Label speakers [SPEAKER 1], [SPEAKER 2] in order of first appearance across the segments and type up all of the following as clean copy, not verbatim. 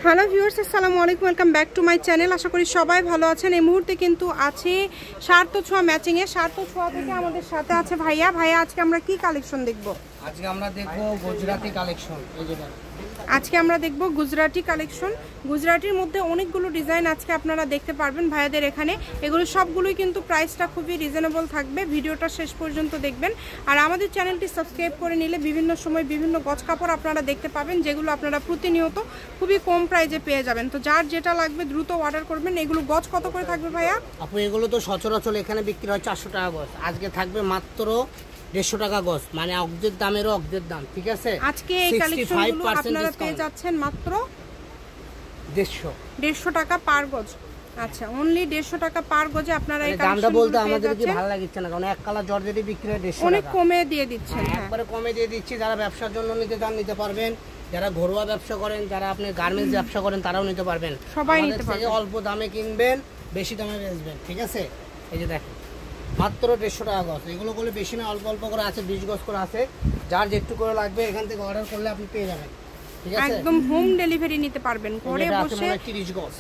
[SPEAKER 1] Hello viewers, আসসালামু আলাইকুম, welcome back to my channel. আশা করি সবাই ভালো আছেন। এই মুহূর্তে কিন্তু আছে সার্থ ছোঁয়া ম্যাচিংয়ে। সার্থ ছোঁয়া থেকে আমাদের সাথে আছে ভাইয়া। আজকে আমরা কি কালেকশন দেখব?
[SPEAKER 2] আজকে আমরা দেখব গুজরাটি কালেকশন।
[SPEAKER 1] আজকে আমরা দেখব গুজরাটি কালেকশন। গুজরাটির মধ্যে অনেকগুলো ডিজাইন আজকে আপনারা দেখতে পারবেন ভাইয়াদের এখানে। এগুলো সবগুলোই কিন্তু প্রাইসটা খুবই রিজনেবল থাকবে। ভিডিওটা শেষ পর্যন্ত দেখবেন। আর আমাদের চ্যানেলটি সাবস্ক্রাইব করে নিলে বিভিন্ন সময় বিভিন্ন গজ কাপড় আপনারা দেখতে পাবেন, যেগুলো আপনারা প্রতিনিয়ত খুবই কম প্রাইসে পেয়ে যাবেন। তো যার যেটা লাগবে দ্রুত অর্ডার করবেন। এগুলো গজ কত করে থাকবে ভাইয়া?
[SPEAKER 2] আপু এগুলো তো সচরাচর এখানে বিক্রি হয় 400 টাকা গজ, আজকে থাকবে মাত্র 150 টাকা গজ, মানে অর্ধেক দামেরও অর্ধেক দাম। ঠিক আছে,
[SPEAKER 1] আজকে এই কালেকশনগুলো আপনারা পেয়ে যাচ্ছেন মাত্র 150 টাকা পার গজ। আচ্ছা, অনলি 150 টাকা পার গজে আপনারা এই কালেকশনগুলো
[SPEAKER 2] দামটা বলতে আমাদের কি ভালো লাগছে না, কারণ এক কালার জর্জেটি বিক্রি হয় 150 টাকা,
[SPEAKER 1] অনেক কমে দিয়ে দিচ্ছেন।
[SPEAKER 2] একবারে কমে দিয়ে দিচ্ছি। যারা ব্যবসার জন্য নিতে চান নিতে পারবেন, যারা ঘরোয়া ব্যবসা করেন, যারা আপনি গার্মেন্টস ব্যবসা করেন তারাও নিতে পারবেন।
[SPEAKER 1] সবাই নিতে পারবেন।
[SPEAKER 2] অল্প দামে কিনবেন, বেশি দামে বেচবেন। ঠিক আছে, এই যে দেখেন মাত্র 150 টাকা গজ। এগুলো করলে বেশি না, অল্প অল্প করে আছে, 20 গজ করে আছে। যার যেটুকু করে লাগবে এখান থেকে অর্ডার করলে আপনি পেয়ে যাবেন। ঠিক আছে,
[SPEAKER 1] একদম হোম ডেলিভারি নিতে পারবেন। ঘরে বসে
[SPEAKER 2] 30 গজ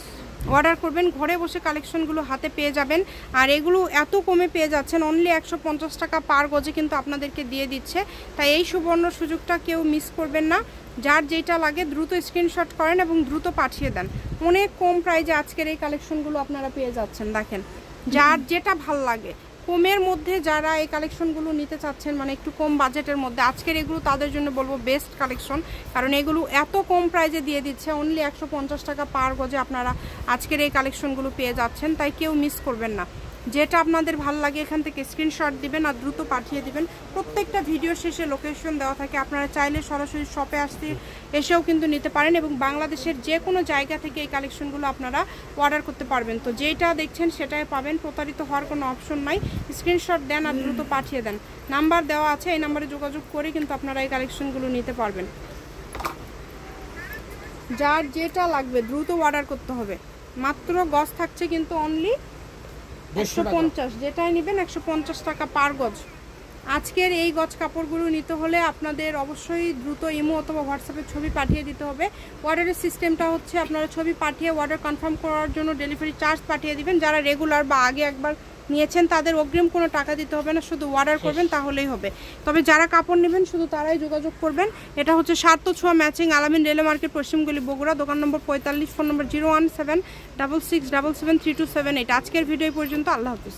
[SPEAKER 1] অর্ডার করবেন, ঘরে বসে কালেকশনগুলো হাতে পেয়ে যাবেন। আর এগুলো এত কমে পেয়ে যাচ্ছেন, অনলি 150 টাকা পার গজে কিন্তু আপনাদেরকে দিয়ে দিচ্ছে। তাই এই সুবর্ণ সুযোগটা কেউ মিস করবেন না। যার যেটা লাগে দ্রুত স্ক্রিনশট করেন এবং দ্রুত পাঠিয়ে দেন। অনেক কম প্রাইজে আজকের এই কালেকশনগুলো আপনারা পেয়ে যাচ্ছেন। দেখেন, যার যেটা ভাল লাগে কমের মধ্যে যারা এই কালেকশনগুলো নিতে চাচ্ছেন, মানে একটু কম বাজেটের মধ্যে, আজকের এগুলো তাদের জন্য বলবো বেস্ট কালেকশন। কারণ এগুলো এত কম প্রাইজে দিয়ে দিচ্ছে, অনলি 150 টাকা পার গজে আপনারা আজকের এই কালেকশনগুলো পেয়ে যাচ্ছেন। তাই কেউ মিস করবেন না। যেটা আপনাদের ভালো লাগে এখান থেকে স্ক্রিনশট দিবেন আর দ্রুত পাঠিয়ে দিবেন। প্রত্যেকটা ভিডিও শেষে লোকেশন দেওয়া থাকে, আপনারা চাইলে সরাসরি শপে এসেও কিন্তু নিতে পারেন এবং বাংলাদেশের যে কোনো জায়গা থেকে এই কালেকশনগুলো আপনারা অর্ডার করতে পারবেন। তো যেটা দেখছেন সেটাই পাবেন, প্রতারিত হওয়ার কোনো অপশন নাই। স্ক্রিনশট দেন আর দ্রুত পাঠিয়ে দেন। নাম্বার দেওয়া আছে, এই নাম্বারে যোগাযোগ করে কিন্তু আপনারা এই কালেকশনগুলো নিতে পারবেন। যার যেটা লাগবে দ্রুত অর্ডার করতে হবে। মাত্র গজ থাকছে কিন্তু অনলি 150, যেটাই নেবেন 150 টাকা পার গজ। আজকের এই গজ কাপড়গুলো নিতে হলে আপনাদের অবশ্যই দ্রুত ইমো অথবা হোয়াটসঅ্যাপে ছবি পাঠিয়ে দিতে হবে। অর্ডারের সিস্টেমটা হচ্ছে আপনারা ছবি পাঠিয়ে অর্ডার কনফার্ম করার জন্য ডেলিভারি চার্জ পাঠিয়ে দিবেন। যারা রেগুলার বা আগে একবার নিয়েছেন তাদের অগ্রিম কোনো টাকা দিতে হবে না, শুধু অর্ডার করবেন তাহলেই হবে। তবে যারা কাপড় নেবেন শুধু তারাই যোগাযোগ করবেন। এটা হচ্ছে সার্থ ছোঁয়া ম্যাচিং, আলামিন রেলওয়ে মার্কেট, পশ্চিমগলি, বগুড়া। দোকান নম্বর 45, ফোন নম্বর 01766773278। আজকের ভিডিও পর্যন্ত। আল্লাহ হাফিজ।